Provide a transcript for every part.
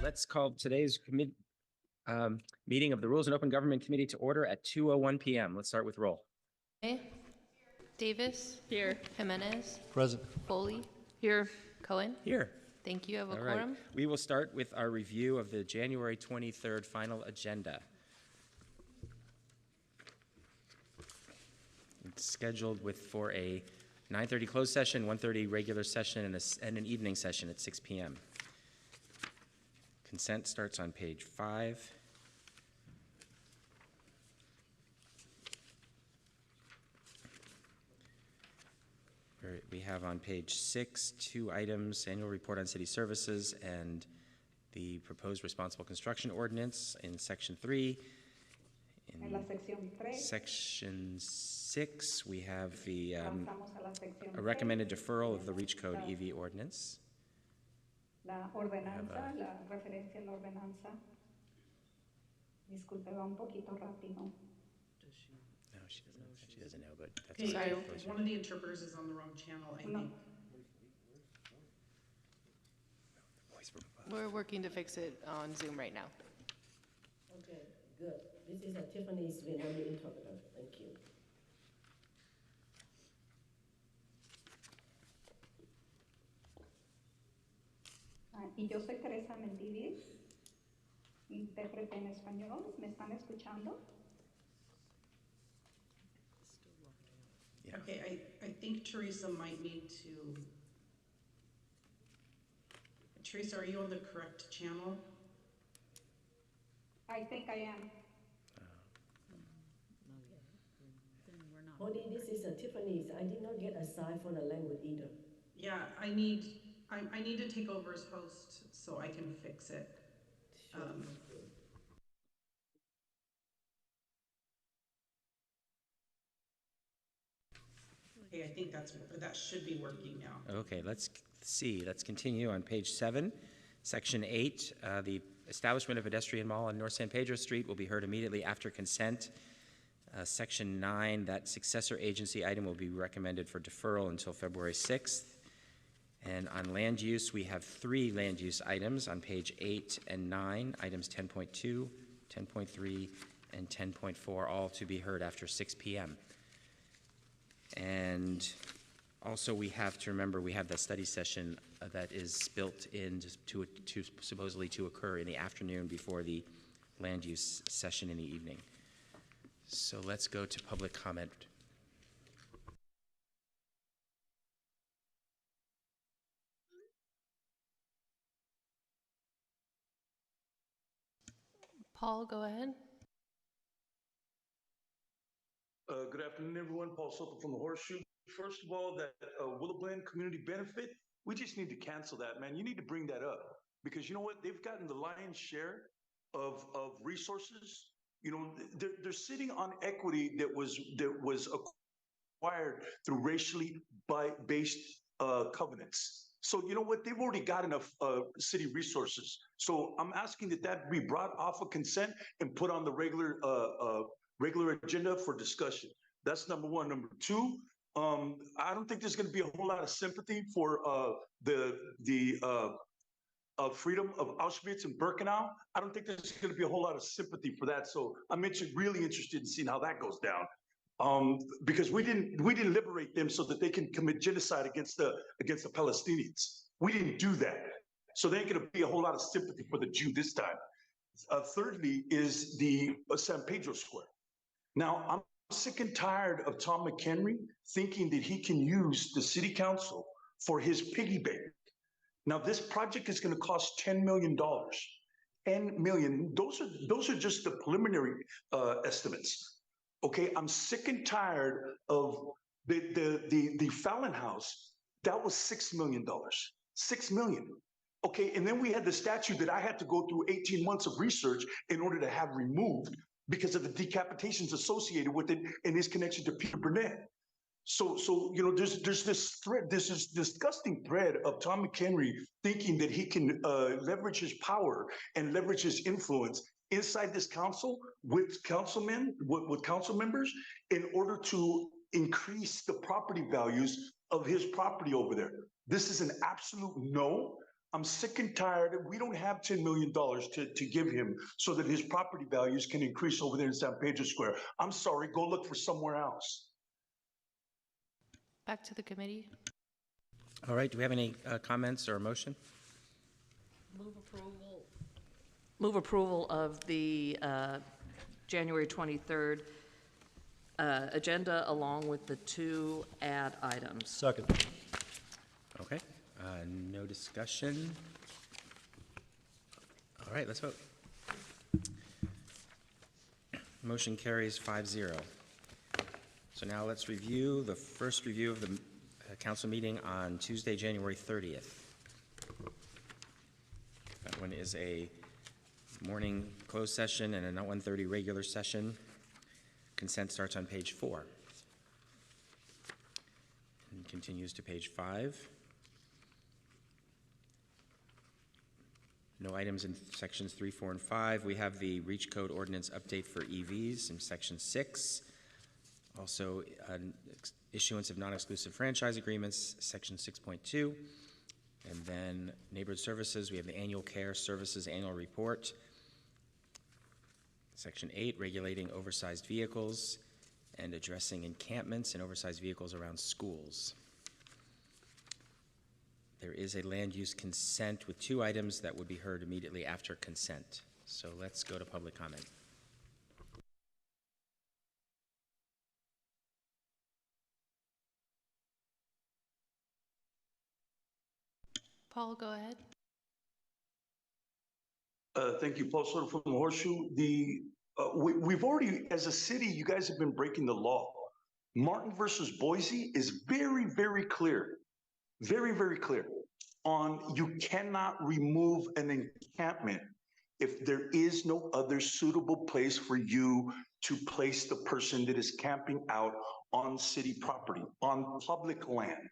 Let's call today's meeting of the Rules and Open Government Committee to order at 2:01 p.m. Let's start with roll. Davis. Here. Jimenez. Present. Foley. Here. Cohen. Here. Thank you. I have a All quorum. right. We will start with our review of the January 23rd final agenda. It's scheduled for a 9:30 closed session, 1:30 regular session, and an evening session at 6 p.m. Consent starts on page 5. We have on page 6 2 items: annual report on city services and the proposed responsible construction ordinance in section 3. In section 6, we have the a recommended deferral of the REACH Code EV ordinance. La ordenanza, la referencia a la ordenanza. Disculpe, va un poquito rápido. No, she doesn't know, but that's Okay, sorry. one of the interpreters is on the wrong channel, I think. We're working to fix it on Zoom right now. Okay, good. This is Tiffany's Vietnamese interpreter. Thank you. Y yo soy Teresa Mendívil, intérprete en español. ¿Me están escuchando? Yeah. Okay, I think Teresa might need to. Teresa, are you on the correct channel? I think I am. Honey, this is Tiffany's. I did not get assigned for the language either. Yeah, I need to take over as host so I can fix it. Sure. Okay, I think that should be working now. Okay, let's see. Let's continue on page 7, section 8. The establishment of a pedestrian mall on North San Pedro Street will be heard immediately after consent. Section 9, that successor agency item will be recommended for deferral until February 6th. And on land use, we have 3 land use items on page 8 and 9, items 10.2, 10.3, and 10.4, all to be heard after 6 p.m. And also we have to remember we have that study session that is built in to supposedly to occur in the afternoon before the land use session in the evening. So let's go to public comment. Paul, go ahead. Good afternoon, everyone. Paul Soto from the Horseshoe. First of all, that Willow Glen community benefit, we just need to cancel that, man. You need to bring that up because you know what? They've gotten the lion's share of resources. You know, they're sitting on equity that was acquired through racially based covenants. So you know what? They've already got enough city resources. So I'm asking that be brought off of consent and put on the regular agenda for discussion. That's number one. Number two, I don't think there's going to be a whole lot of sympathy for the freedom of Auschwitz and Birkenau. I don't think there's going to be a whole lot of sympathy for that. So I'm really interested in seeing how that goes down. Because we didn't liberate them so that they can commit genocide against the Palestinians. We didn't do that. So there ain't going to be a whole lot of sympathy for the Jew this time. Thirdly is the San Pedro Square. Now, I'm sick and tired of Tom McHenry thinking that he can use the city council for his piggy bank. Now, this project is going to cost $10 million. $10 million. Those are just the preliminary estimates. Okay, I'm sick and tired of the Fallon House. That was $6 million. $6 million. Okay, and then we had the statue that I had to go through 18 months of research in order to have removed because of the decapitations associated with it and his connection to Peter Burnett. So you know, there's this thread, this disgusting thread of Tom McHenry thinking that he can leverage his power and leverage his influence inside this council with councilmen, with council members, in order to increase the property values of his property over there. This is an absolute no. I'm sick and tired. We don't have $10 million to give him so that his property values can increase over there in San Pedro Square. I'm sorry, go look for somewhere else. Back to the committee. All right, do we have any comments or a motion? Move approval of the January 23rd agenda along with the 2 add items. Second. Okay, no discussion. All right, let's vote. Motion carries 5-0. So now let's review the first review of the council meeting on Tuesday, January 30th. That one is a morning closed session and a 1:30 regular session. Consent starts on page 4 and continues to page 5. No items in sections 3, 4, and 5. We have the REACH code ordinance update for EVs in section 6. Also, issuance of non-exclusive franchise agreements, section 6.2. And then neighborhood services, we have the annual care services annual report. Section 8, regulating oversized vehicles and addressing encampments and oversized vehicles around schools. There is a land use consent with 2 items that would be heard immediately after consent. So let's go to public comment. Paul, go ahead. Thank you, Paul Soto from the Horseshoe. We've already, as a city, you guys have been breaking the law. Martin versus Boise is very, very clear. Very, very clear on you cannot remove an encampment if there is no other suitable place for you to place the person that is camping out on city property, on public land.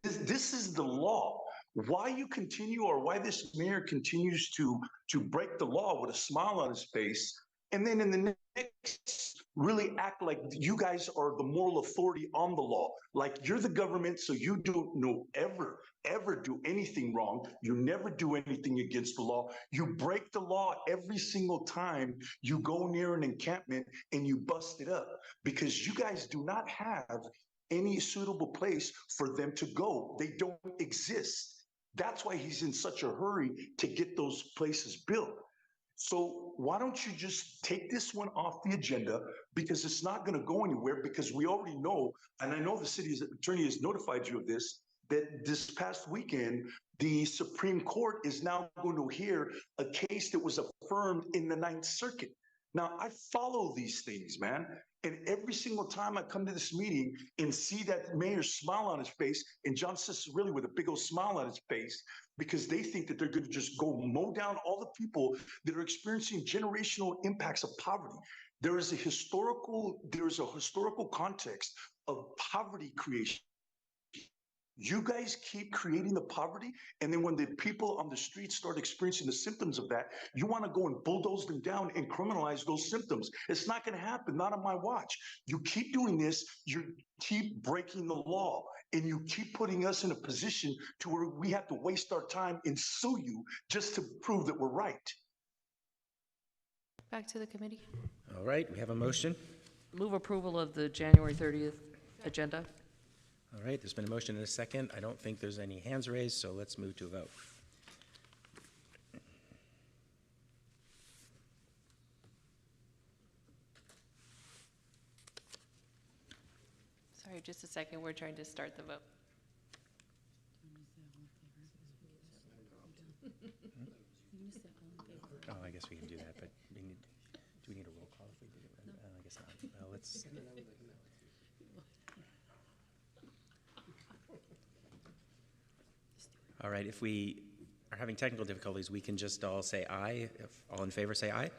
This is the law. Why you continue, or why this mayor continues to break the law with a smile on his face, and then in the next really act like you guys are the moral authority on the law, like you're the government, so you don't ever do anything wrong. You never do anything against the law. You break the law every single time you go near an encampment and you bust it up because you guys do not have any suitable place for them to go. They don't exist. That's why he's in such a hurry to get those places built. So why don't you just take this one off the agenda, because it's not going to go anywhere, because we already know, and I know the city's attorney has notified you of this, that this past weekend, the Supreme Court is now going to hear a case that was affirmed in the Ninth Circuit. Now, I follow these things, man. And every single time I come to this meeting and see that mayor's smile on his face, and John Cicerelli with a big old smile on his face, because they think that they're going to just go mow down all the people that are experiencing generational impacts of poverty. There is a historical context of poverty creation. You guys keep creating the poverty, and then when the people on the streets start experiencing the symptoms of that, you want to go and bulldoze them down and criminalize those symptoms. It's not going to happen, not on my watch. You keep doing this, you keep breaking the law, and you keep putting us in a position to where we have to waste our time and sue you just to prove that we're right. Back to the committee. All right, we have a motion. Move approval of the January 30th agenda. All right, there's been a motion and a second. I don't think there's any hands raised, so let's move to a vote. Sorry, just a second. We're trying to start the vote. Oh, I guess we can do that, but do we need a roll call if we do it? I guess not. Well, let's. All right, if we are having technical difficulties, we can just all say aye. If all in favor, say aye.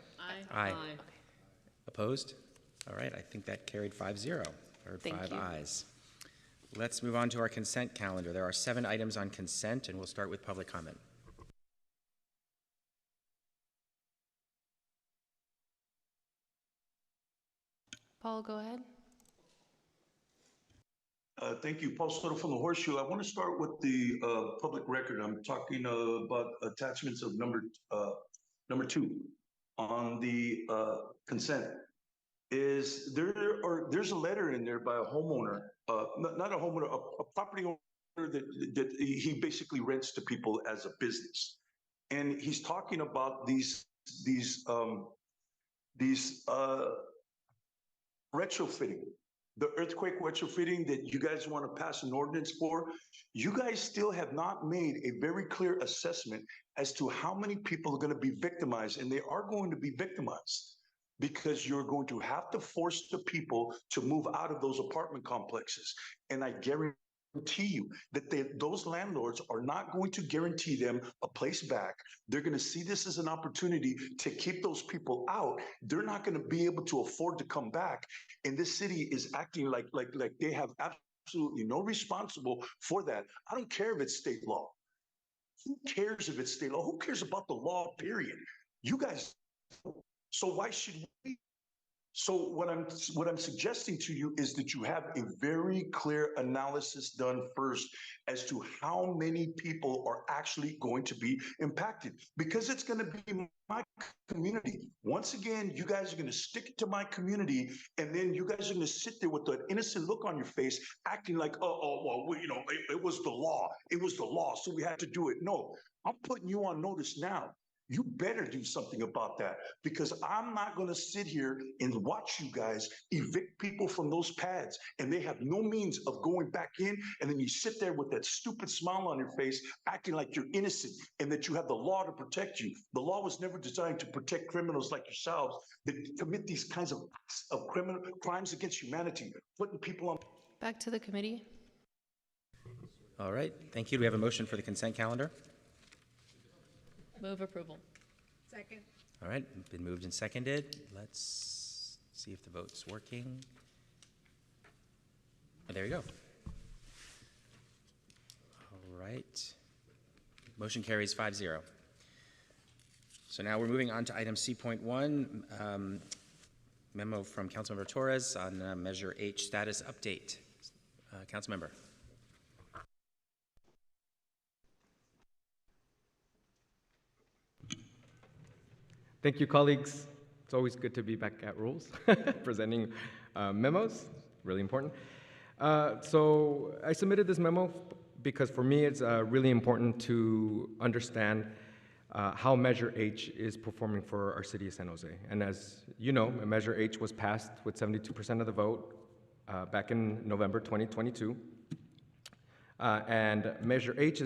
Aye. Opposed? All right, I think that carried 5-0, or Thank 5 you. ayes. Let's move on to our consent calendar. There are 7 items on consent, and we'll start with public comment. Paul, go ahead. Thank you. Paul Soto from the Horseshoe. I want to start with the public record. I'm talking about attachments of number 2 on the consent. There's a letter in there by a homeowner, not a homeowner, a property owner that he basically rents to people as a business, and he's talking about these retrofitting, the earthquake retrofitting that you guys want to pass an ordinance for. You guys still have not made a very clear assessment as to how many people are going to be victimized, and they are going to be victimized because you're going to have to force the people to move out of those apartment complexes. And I guarantee you that those landlords are not going to guarantee them a place back. They're going to see this as an opportunity to keep those people out. They're not going to be able to afford to come back. And this city is acting like they have absolutely no responsible for that. I don't care if it's state law. Who cares if it's state law? Who cares about the law, period? You guys, so why should we? So what I'm suggesting to you is that you have a very clear analysis done first as to how many people are actually going to be impacted, because it's going to be my community. Once again, you guys are going to stick it to my community, and then you guys are going to sit there with an innocent look on your face, acting like, it was the law. It was the law, so we had to do it. No, I'm putting you on notice now. You better do something about that, because I'm not going to sit here and watch you guys evict people from those pads and they have no means of going back in. And then you sit there with that stupid smile on your face, acting like you're innocent and that you have the law to protect you. The law was never designed to protect criminals like yourselves that commit these kinds of criminal crimes against humanity, putting people on. Back to the committee. All right, thank you. Do we have a motion for the consent calendar? Move approval. Second. All right, been moved and seconded. Let's see if the vote's working. Oh, there you go. All right. Motion carries 5-0. So now we're moving on to item C.1, memo from Councilmember Torres on Measure H status update. Councilmember. Thank you, colleagues. It's always good to be back at Rules, presenting memos, really important. So I submitted this memo because for me it's really important to understand how Measure H is performing for our city of San Jose. And as you know, Measure H was passed with 72% of the vote back in November 2022. And Measure H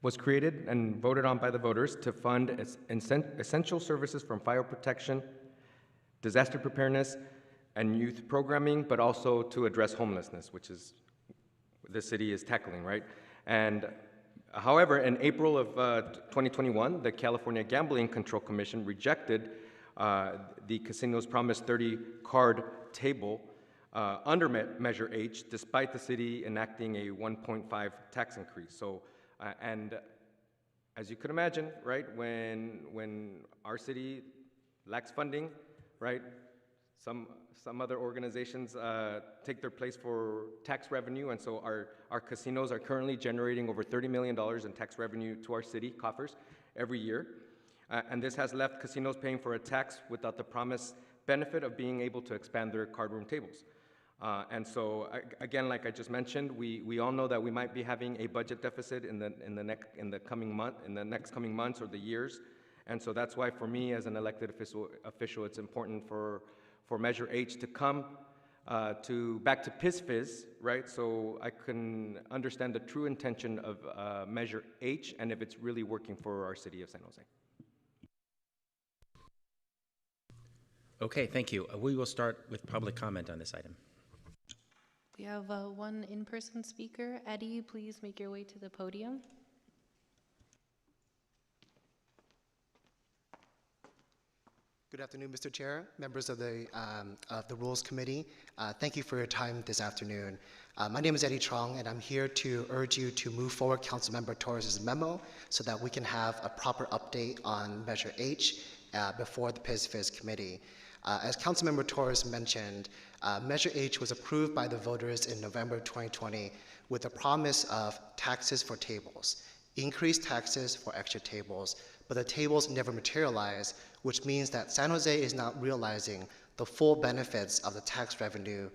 was created and voted on by the voters to fund essential services from fire protection, disaster preparedness, and youth programming, but also to address homelessness, which is the city is tackling, right? And however, in April of 2021, the California Gambling Control Commission rejected the casino's promised 30 card table under Measure H, despite the city enacting a 1.5 tax increase. So. And as you could imagine, right, when our city lacks funding, right, some other organizations take their place for tax revenue, and so our casinos are currently generating over $30 million in tax revenue to our city coffers every year. And this has left casinos paying for a tax without the promised benefit of being able to expand their cardroom tables. And so, again, like I just mentioned, we all know that we might be having a budget deficit in the next coming months or the years, and so that's why, for me as an elected official, it's important for Measure H to come back to PISFIS, right? So I can understand the true intention of Measure H and if it's really working for our city of San Jose. Okay, thank you. We will start with public comment on this item. We have one in-person speaker. Eddie, please make your way to the podium. Good afternoon, Mr. Chair, members of the Rules Committee. Thank you for your time this afternoon. My name is Eddie Trong, and I'm here to urge you to move forward Councilmember Torres' memo so that we can have a proper update on Measure H before the PISFIS committee. As Councilmember Torres mentioned, Measure H was approved by the voters in November 2020 with a promise of taxes for tables, increased taxes for extra tables, but the tables never materialized, which means that San Jose is not realizing the full benefits of the tax revenue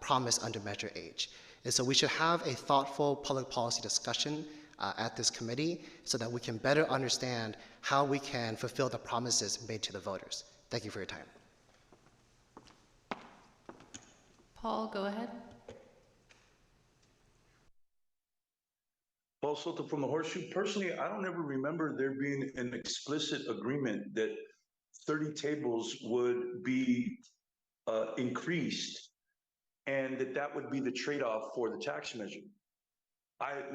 promised under Measure H. And so we should have a thoughtful public policy discussion at this committee so that we can better understand how we can fulfill the promises made to the voters. Thank you for your time. Paul, go ahead. Paul Soto from the Horseshoe. Personally, I don't ever remember there being an explicit agreement that 30 tables would be increased and that would be the trade-off for the tax measure.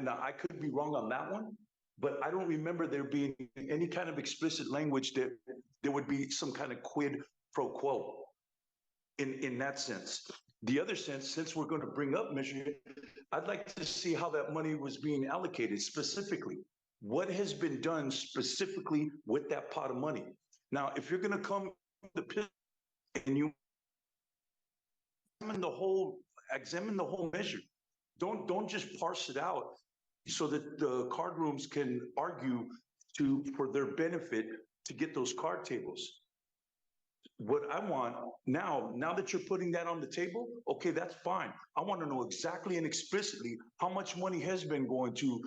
Now, I could be wrong on that one, but I don't remember there being any kind of explicit language that there would be some kind of quid pro quo in that sense. The other sense, since we're going to bring up Measure, I'd like to see how that money was being allocated specifically. What has been done specifically with that pot of money? Now, if you're going to come to and you examine the whole measure, don't just parse it out so that the card rooms can argue for their benefit to get those card tables. What I want now that you're putting that on the table, okay, that's fine. I want to know exactly and explicitly how much money has been going to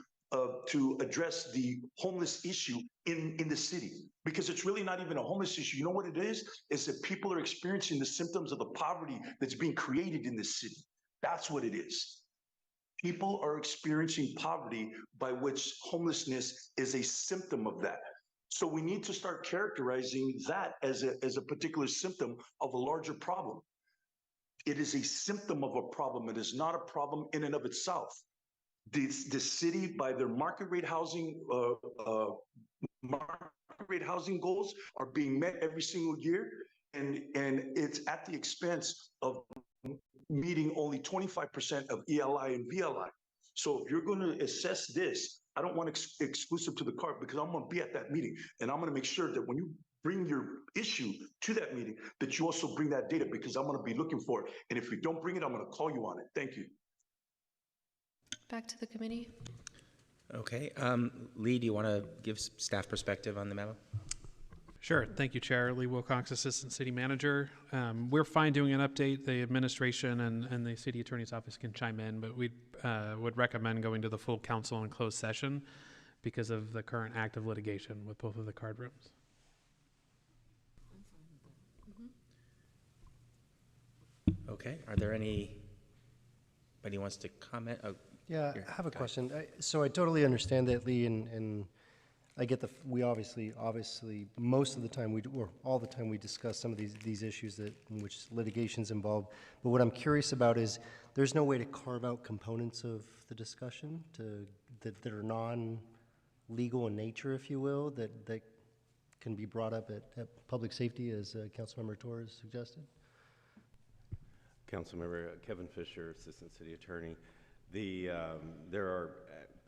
address the homeless issue in the city, because it's really not even a homeless issue. You know what it is? Is that people are experiencing the symptoms of the poverty that's being created in the city. That's what it is. People are experiencing poverty, by which homelessness is a symptom of that. So we need to start characterizing that as a particular symptom of a larger problem. It is a symptom of a problem. It is not a problem in and of itself. The city, by their market rate housing goals, are being met every single year, and it's at the expense of meeting only 25% of ELI and VLI. So if you're going to assess this, I don't want exclusive to the card, because I'm going to be at that meeting, and I'm going to make sure that when you bring your issue to that meeting, that you also bring that data, because I'm going to be looking for it. And if you don't bring it, I'm going to call you on it. Thank you. Back to the committee. Okay. Lee, do you want to give staff perspective on the memo? Sure. Thank you, Chair. Lee Wilcox, Assistant City Manager. We're fine doing an update. The administration and the City Attorney's Office can chime in, but we would recommend going to the full council in closed session because of the current active litigation with both of the card rooms. Okay. Are there anybody wants to comment? Oh, yeah, here, I have a go question. So I totally understand that, Lee, and I get we obviously most of the time or all the time we discuss some of these issues in which litigation's involved. But what I'm curious about is there's no way to carve out components of the discussion that are non-legal in nature, if you will, that can be brought up at public safety, as Councilmember Torres suggested. Councilmember Kevin Fisher, Assistant City Attorney. There are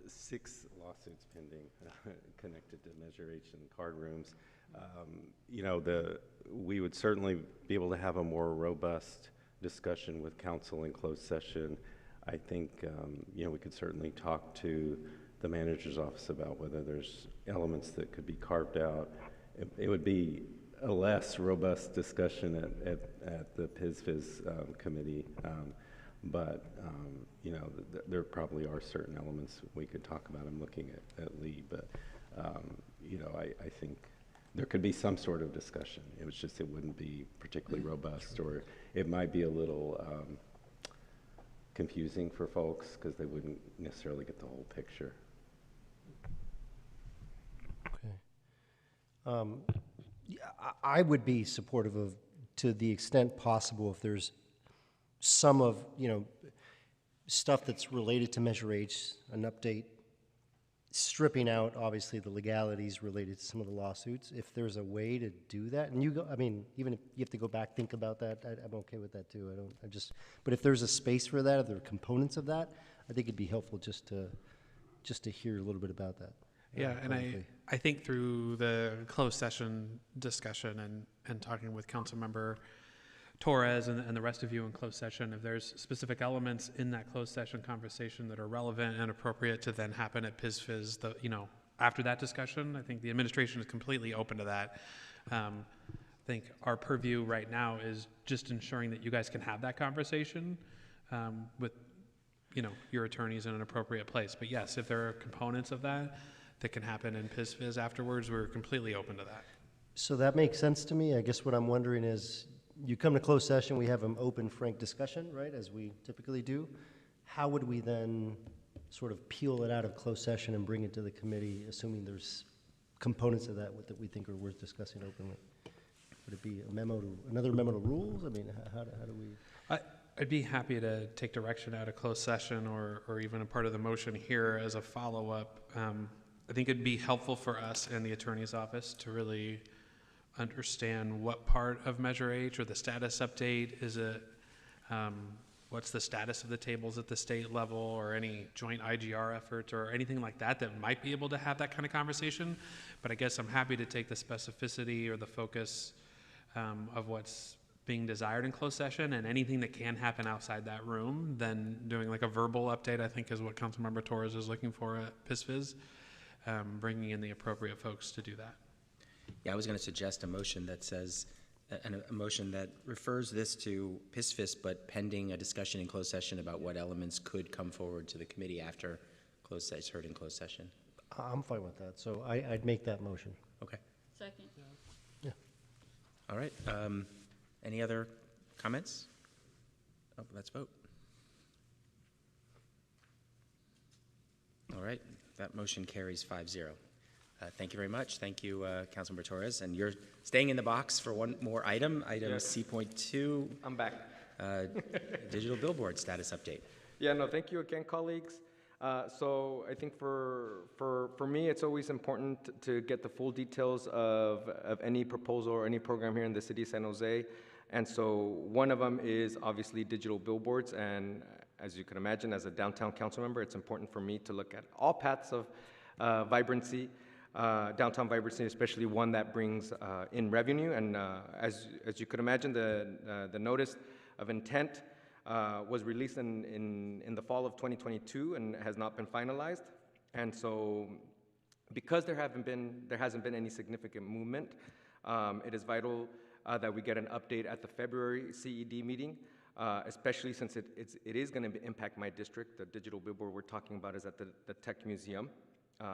6 lawsuits pending connected to Measure H and card rooms. We would certainly be able to have a more robust discussion with council in closed session. I think we could certainly talk to the manager's office about whether there's elements that could be carved out. It would be a less robust discussion at the PISFIS committee. There probably are certain elements we could talk about. I'm looking at Lee, but I think there could be some sort of discussion. It was just, it wouldn't be particularly robust, or it might be a little confusing for folks because they wouldn't necessarily get the whole picture. Okay. I would be supportive of, to the extent possible, if there's some of, stuff that's related to Measure H, an update, stripping out, obviously, the legalities related to some of the lawsuits. If there's a way to do that, and even if you have to go back, think about that, I'm okay with that too. But if there's a space for that, if there are components of that, I think it'd be helpful just to hear a little bit about that. Yeah, and I think through the closed session discussion and talking with Councilmember Torres and the rest of you in closed session, if there's specific elements in that closed session conversation that are relevant and appropriate to then happen at PISFIS, after that discussion, I think the administration is completely open to that. I think our purview right now is just ensuring that you guys can have that conversation with, your attorneys in an appropriate place. But yes, if there are components of that can happen in PISFIS afterwards, we're completely open to that. So that makes sense to me. I guess what I'm wondering is, you come to closed session, we have an open, frank discussion, right, as we typically do. How would we then sort of peel it out of closed session and bring it to the committee, assuming there's components of that that we think are worth discussing openly? Would it be another memo to rules? I mean, how do we? I'd be happy to take direction out of closed session or even a part of the motion here as a follow-up. I think it'd be helpful for us and the attorney's office to really understand what part of Measure H or the status update is it, what's the status of the tables at the state level, or any joint IGR efforts or anything like that might be able to have that kind of conversation. But I guess I'm happy to take the specificity or the focus of what's being desired in closed session, and anything that can happen outside that room, then doing like a verbal update, I think is what Councilmember Torres is looking for at PISFIS, bringing in the appropriate folks to do that. Yeah, I was going to suggest a motion that says, a motion that refers this to PISFIS, but pending a discussion in closed session about what elements could come forward to the committee after closed session, heard in closed session. I'm fine with that, so I'd make that motion. Okay. Second. Yeah. All right. Any other comments? Oh, let's vote. All right. That motion carries 5-0. Thank you very much. Thank you, Councilmember Torres. And you're staying in the box for one more item, item Yes. C.2. I'm back. Digital billboard status update. Yeah, no, thank you again, colleagues. So I think for me, it's always important to get the full details of any proposal or any program here in the city of San Jose. And so one of them is obviously digital billboards. And as you can imagine, as a downtown council member, it's important for me to look at all paths of vibrancy, downtown vibrancy, especially one that brings in revenue. And as you could imagine, the notice of intent was released in the fall of 2022 and has not been finalized. And so because there hasn't been any significant movement, it is vital that we get an update at the February CED meeting, especially since it is going to impact my district. The digital billboard we're talking about is at the Tech Museum.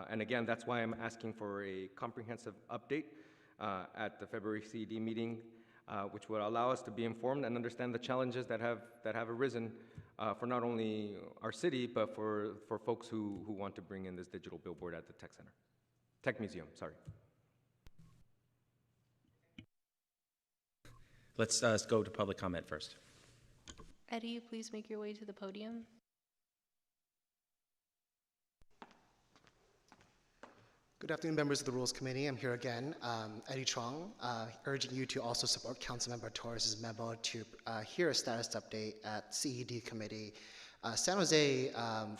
And again, that's why I'm asking for a comprehensive update at the February CED meeting, which will allow us to be informed and understand the challenges that have arisen for not only our city, but for folks who want to bring in this digital billboard at the Tech Museum, sorry. Let's go to public comment first. Eddie, please make your way to the podium. Good afternoon, members of the Rules Committee. I'm here again, Eddie Trong, urging you to also support Councilmember Torres' memo to hear a status update at CED Committee. San Jose,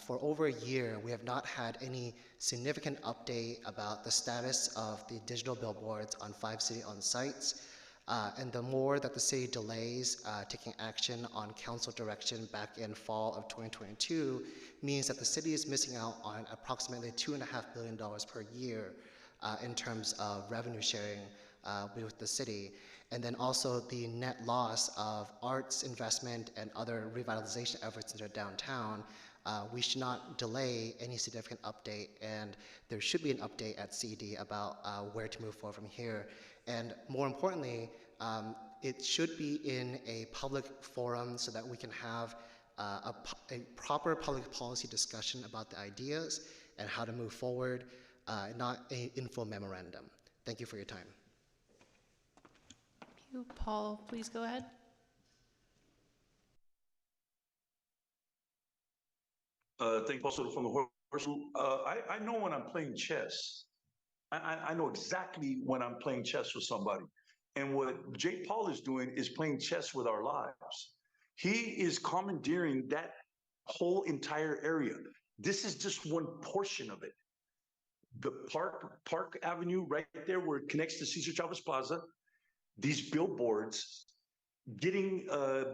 for over a year, we have not had any significant update about the status of the digital billboards on 5 city-owned sites. And the more that the city delays taking action on council direction back in fall of 2022 means that the city is missing out on approximately $2.5 billion per year in terms of revenue sharing with the city. And then also the net loss of arts investment and other revitalization efforts into downtown. We should not delay any significant update, and there should be an update at CD about where to move forward from here. And more importantly, it should be in a public forum so that we can have a proper public policy discussion about the ideas and how to move forward, not an info memorandum. Thank you for your time. Thank you. Paul, please go ahead. Thank you also from the horse. I know when I'm playing chess. I know exactly when I'm playing chess with somebody. And what Jake Paul is doing is playing chess with our lives. He is commandeering that whole entire area. This is just one portion of it. The Park Avenue right there where it connects to Cesar Chavez Plaza, these billboards getting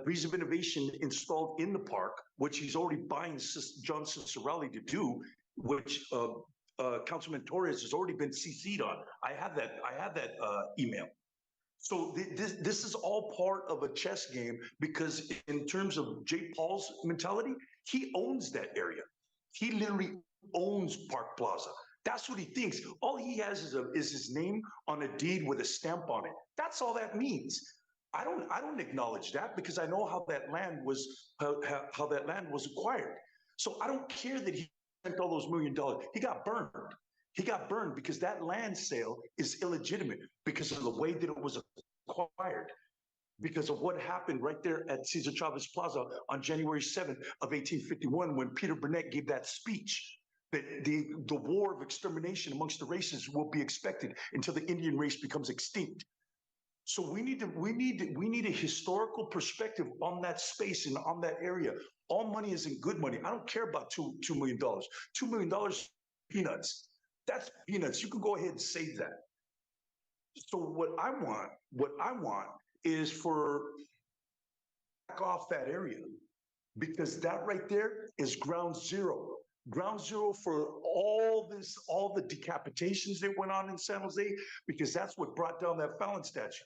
Breeze of Innovation installed in the park, which he's already buying John Cicerelli to do, which Councilman Torres has already been CC'd on. I have that email. So this is all part of a chess game, because in terms of Jay Paul's mentality, he owns that area. He literally owns Park Plaza. That's what he thinks. All he has is his name on a deed with a stamp on it. That's all that means. I don't acknowledge that, because I know how that land was how that land was acquired. So I don't care that he spent all those $1 million. He got burned. He got burned because that land sale is illegitimate because of the way that it was acquired, because of what happened right there at Cesar Chavez Plaza on January 7th of 1851, when Peter Burnett gave that speech that the war of extermination amongst the races will be expected until the Indian race becomes extinct. So we need a historical perspective on that space and on that area. All money isn't good money. I don't care about $2 million. $2 million, peanuts. That's peanuts. You can go ahead and save that. So what I want is for back off that area, because that right there is ground zero. Ground zero for all the decapitations that went on in San Jose, because that's what brought down that Fallon statue.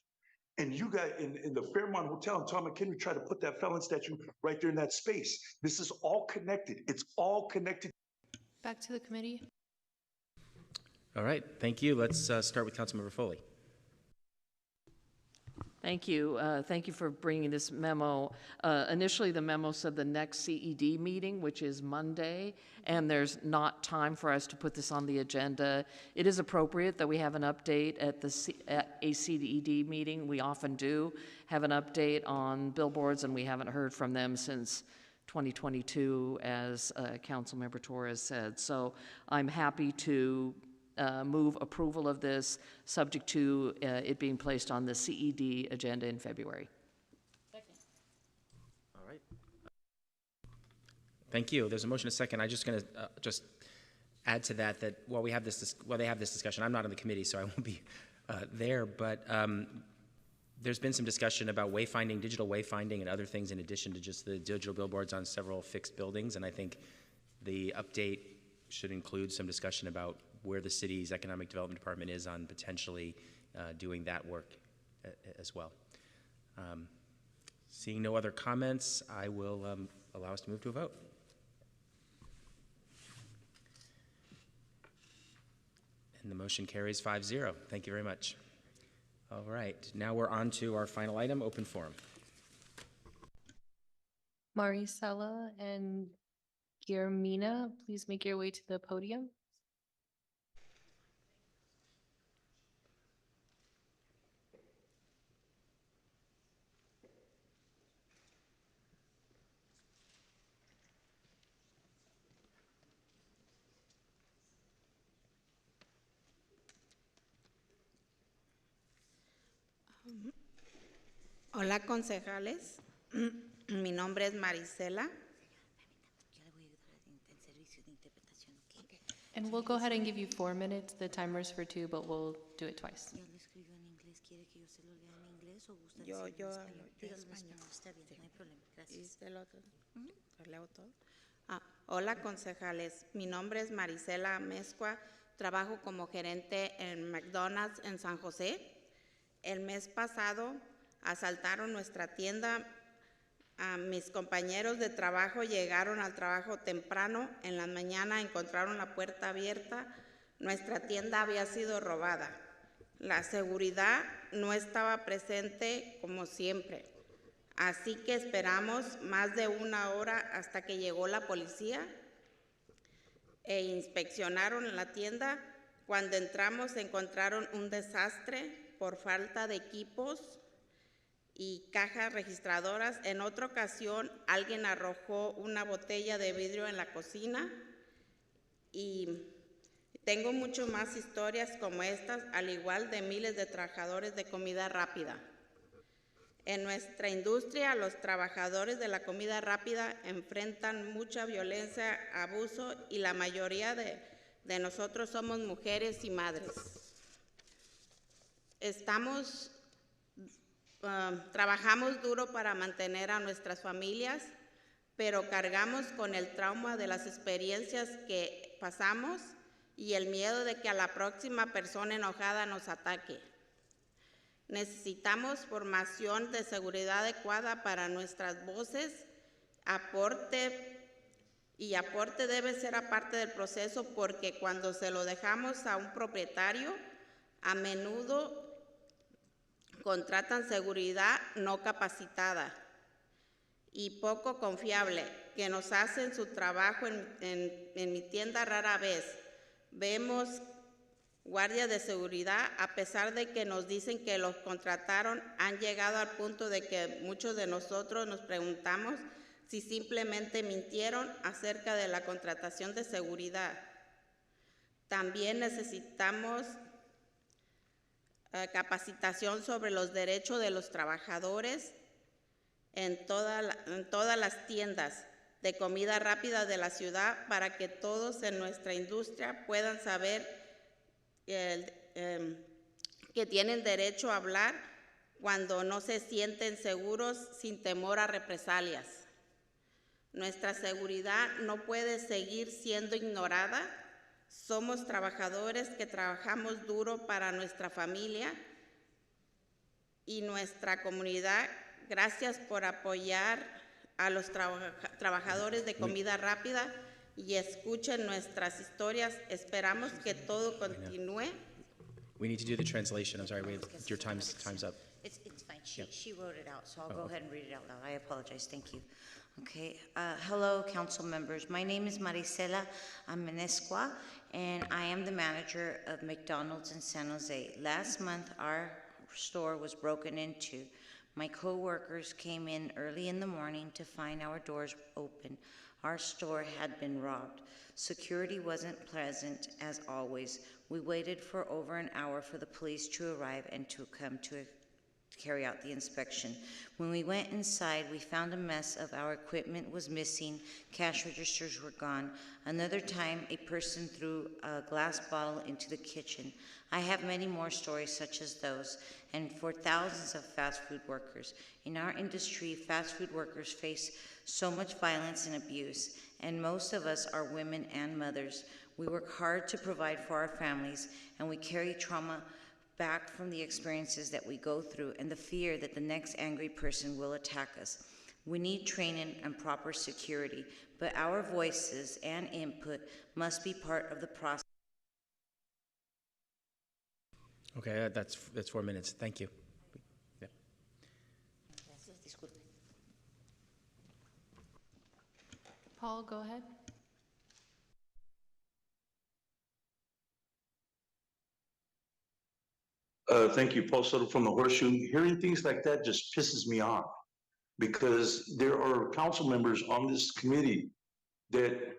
And you got in the Fairmont Hotel, and Tom McHenry tried to put that Fallon statue right there in that space. This is all connected. It's all connected. Back to the committee. All right, thank you. Let's start with Councilmember Foley. Thank you. Thank you for bringing this memo. Initially, the memo said the next CED meeting, which is Monday, and there's not time for us to put this on the agenda. It is appropriate that we have an update at a CED meeting. We often do have an update on billboards, and we haven't heard from them since 2022, as Councilmember Torres said. So I'm happy to move approval of this, subject to it being placed on the CED agenda in February. Second. All right. Thank you. There's a motion, a second. I'm just going to just add to that while they have this discussion, I'm not on the committee, so I won't be there, but there's been some discussion about wayfinding, digital wayfinding, and other things in addition to just the digital billboards on several fixed buildings, and I think the update should include some discussion about where the city's economic development department is on potentially doing that work as well. Seeing no other comments, I will allow us to move to a vote. And the motion carries 5-0. Thank you very much. All right, now we're on to our final item, open forum. Maricela and Guillermina, please make your way to the podium. Hola, concejales. Mi nombre es Maricela. And we'll go ahead and give you 4 minutes. The timer's for 2, but we'll do it twice. Yo hablo español. Está bien, no hay problema. Gracias. ¿Lo leo todo? Hola, concejales. Mi nombre es Maricela Amezcua. Trabajo como gerente en McDonald's en San José. El mes pasado asaltaron nuestra tienda. Mis compañeros de trabajo llegaron al trabajo temprano. En la mañana encontraron la puerta abierta. Nuestra tienda había sido robada. La seguridad no estaba presente como siempre. Así que esperamos más de 1 hora hasta que llegó la policía e inspeccionaron la tienda. Cuando entramos encontraron un desastre por falta de equipos y cajas registradoras. En otra ocasión, alguien arrojó una botella de vidrio en la cocina. Y tengo mucho más historias como estas, al igual de miles de trabajadores de comida rápida. En nuestra industria, los trabajadores de la comida rápida enfrentan mucha violencia, abuso, y la mayoría de nosotros somos mujeres y madres. Estamos Trabajamos duro para mantener a nuestras familias, pero cargamos con el trauma de las experiencias que pasamos y el miedo de que a la próxima persona enojada nos ataque. Necesitamos formación de seguridad adecuada para nuestras voces. Aporte debe ser aparte del proceso, porque cuando se lo dejamos a un propietario, a menudo contratan seguridad no capacitada y poco confiable, que nos hacen su trabajo. En mi tienda rara vez vemos guardias de seguridad, a pesar de que nos dicen que los contrataron. Han llegado al punto de que muchos de nosotros nos preguntamos si simplemente mintieron acerca de la contratación de seguridad. También necesitamos capacitación sobre los derechos de los trabajadores en todas las tiendas de comida rápida de la ciudad, para que todos en nuestra industria puedan saber que tienen derecho a hablar cuando no se sienten seguros, sin temor a represalias. Nuestra seguridad no puede seguir siendo ignorada. Somos trabajadores que trabajamos duro para nuestra familia y nuestra comunidad. Gracias por apoyar a los trabajadores de comida rápida y escuchen nuestras historias. Esperamos que todo continúe. We need to do the translation. I'm sorry, your time's up. It's fine. She wrote it out, so I'll go ahead and read it out loud. I apologize. Thank you. Okay. Hello, council members. My name is Marisela Amenesqua, and I am the manager of McDonald's in San Jose. Last month, our store was broken into. My co-workers came in early in the morning to find our doors open. Our store had been robbed. Security wasn't pleasant, as always. We waited for over an hour for the police to arrive and to come to carry out the inspection. When we went inside, we found a mess of our equipment was missing, cash registers were gone. Another time, a person threw a glass bottle into the kitchen. I have many more stories such as those, and for thousands of fast food workers. In our industry, fast food workers face so much violence and abuse, and most of us are women and mothers. We work hard to provide for our families, and we carry trauma back from the experiences that we go through and the fear that the next angry person will attack us. We need training and proper security, but our voices and input must be part of the process. Okay, that's 4 minutes. Thank you. Yeah. Paul, go ahead. Thank you, Paul Soto from the Horseshoe. Hearing things like that just pisses me off, because there are council members on this committee that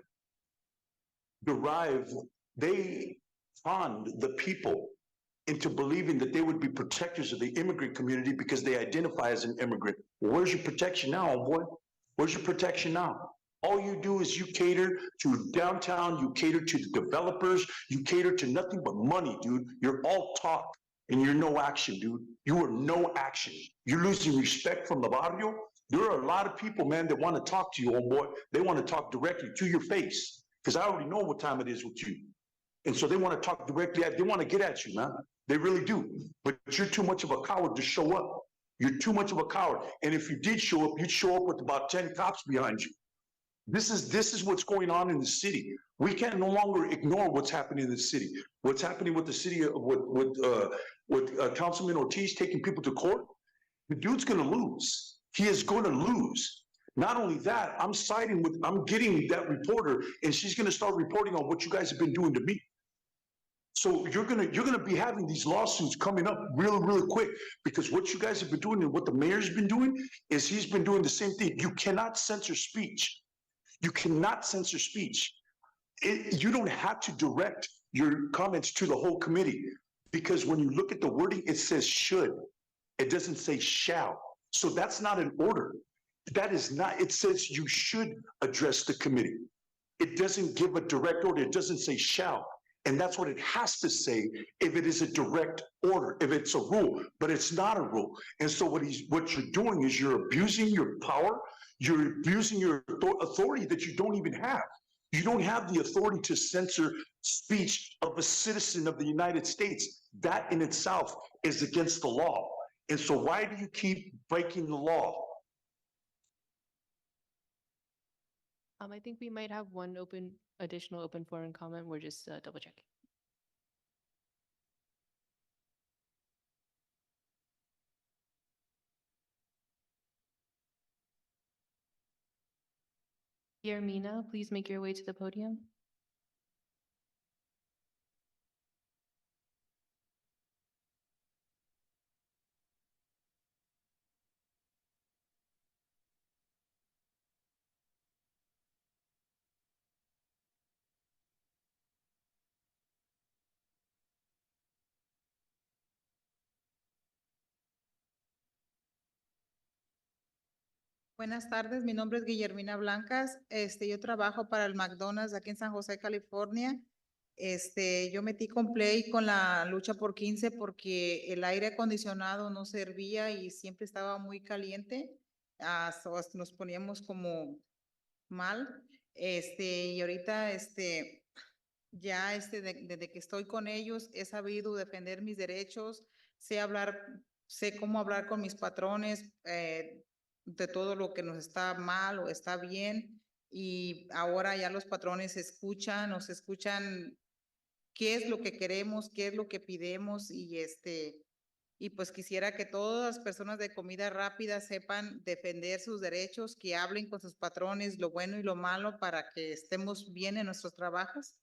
they fond the people into believing that they would be protectors of the immigrant community because they identify as an immigrant. Well, where's your protection now, homeboy? Where's your protection now? All you do is you cater to downtown, you cater to the developers, you cater to nothing but money, dude. You're all talk and you're no action, dude. You are no action. You're losing respect from the barrio. There are a lot of people, man, that want to talk to you, homeboy. They want to talk directly to your face, because I already know what time it is with you. And so they want to talk directly they want to get at you, man. They really do. But you're too much of a coward to show up. You're too much of a coward. And if you did show up, you'd show up with about 10 cops behind you. This is what's going on in the city. We can no longer ignore what's happening in the city. What's happening with the city, with Councilman Ortiz taking people to court. The dude's going to lose. He is going to lose. Not only that, I'm getting that reporter, and she's going to start reporting on what you guys have been doing to me. So you're gonna be having these lawsuits coming up really quick, because what you guys have been doing and what the mayor's been doing is he's been doing the same thing. You cannot censor speech. You cannot censor speech. You don't have to direct your comments to the whole committee, because when you look at the wording, it says should. It doesn't say shall. So that's not an order. That is not, it says you should address the committee. It doesn't give a direct order. It doesn't say shall. And that's what it has to say if it is a direct order, if it's a rule, but it's not a rule. And so what you're doing is you're abusing your power, you're abusing your authority that you don't even have. You don't have the authority to censor speech of a citizen of the United States. That in itself is against the law. And so why do you keep breaking the law? I think we might have one additional open forum comment. We're just double checking. Yermina, please make your way to the podium. Buenas tardes, mi nombre es Guillermina Blancas. Yo trabajo para el McDonald's aquí en San José, California. Yo metí complaint con la lucha por 15 porque el aire acondicionado no servía y siempre estaba muy caliente. Nos poníamos como mal. Y ahorita, ya desde que estoy con ellos he sabido defender mis derechos, sé cómo hablar con mis patrones de todo lo que nos está mal o está bien, y ahora ya los patrones nos escuchan qué es lo que queremos, qué es lo que pidemos, y pues quisiera que todas las personas de comida rápida sepan defender sus derechos, que hablen con sus patrones lo bueno y lo malo para que estemos bien en nuestros trabajos.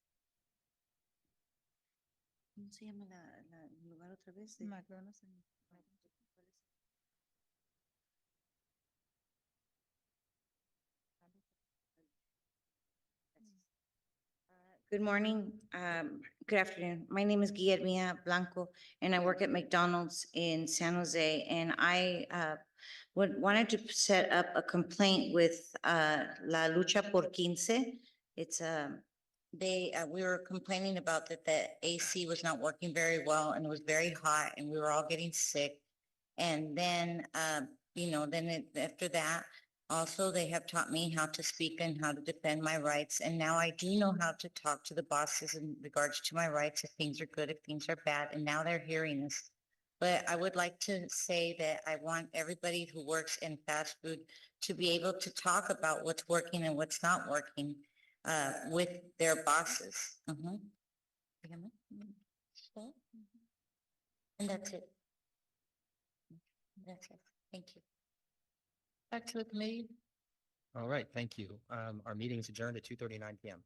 ¿Cómo se llama el lugar otra vez? McDonald's. Good morning. Good afternoon. My name is Guillermina Blanco, and I work at McDonald's in San Jose. And I wanted to set up a complaint with La Lucha por 15. It's we were complaining about that the AC was not working very well, and it was very hot, and we were all getting sick. And then, after that, also, they have taught me how to speak and how to defend my rights. And now I do know how to talk to the bosses in regards to my rights, if things are good, if things are bad. And now they're hearing this. But I would like to say that I want everybody who works in fast food to be able to talk about what's working and what's not working with their bosses. And that's it. That's it. Thank you. Back to the committee. All right, thank you. Our meeting is adjourned at 2:39 p.m.